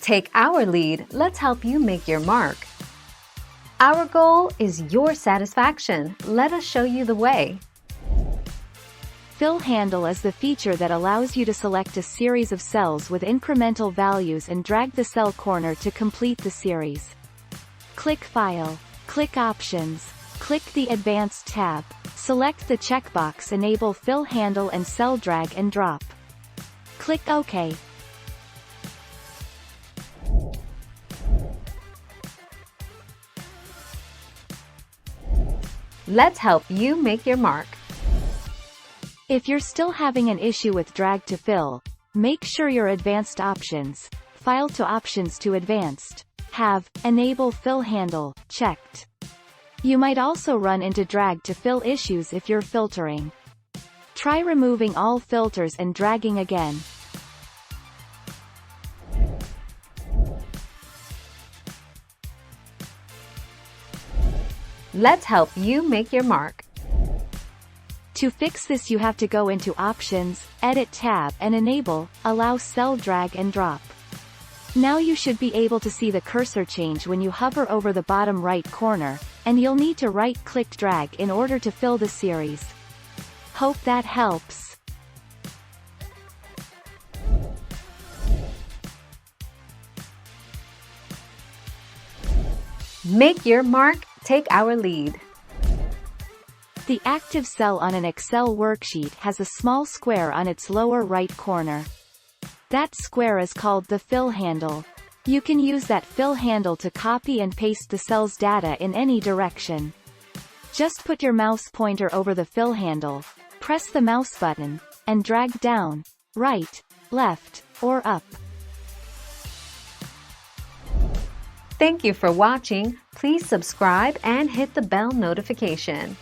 Take our lead, let's help you make your mark. Our goal is your satisfaction. Let us show you the way. Fill handle is the feature that allows you to select a series of cells with incremental values and drag the cell corner to complete the series. Click File. Click Options. Click the Advanced tab. Select the checkbox Enable Fill Handle and Cell Drag and Drop. Click OK. Let's help you make your mark. If you're still having an issue with drag to fill, make sure your Advanced Options, File to Options to Advanced, have Enable Fill Handle checked. You might also run into drag to fill issues if you're filtering. Try removing all filters and dragging again. Let's help you make your mark. To fix this, you have to go into Options, Edit tab and enable Allow Cell Drag and Drop. Now you should be able to see the cursor change when you hover over the bottom right corner, and you'll need to right-click drag in order to fill the series. Hope that helps. Make your mark, take our lead. The active cell on an Excel worksheet has a small square on its lower right corner. That square is called the fill handle. You can use that fill handle to copy and paste the cell's data in any direction. Just put your mouse pointer over the fill handle, press the mouse button, and drag down, right, left, or up. Thank you for watching. Please subscribe and hit the bell notification.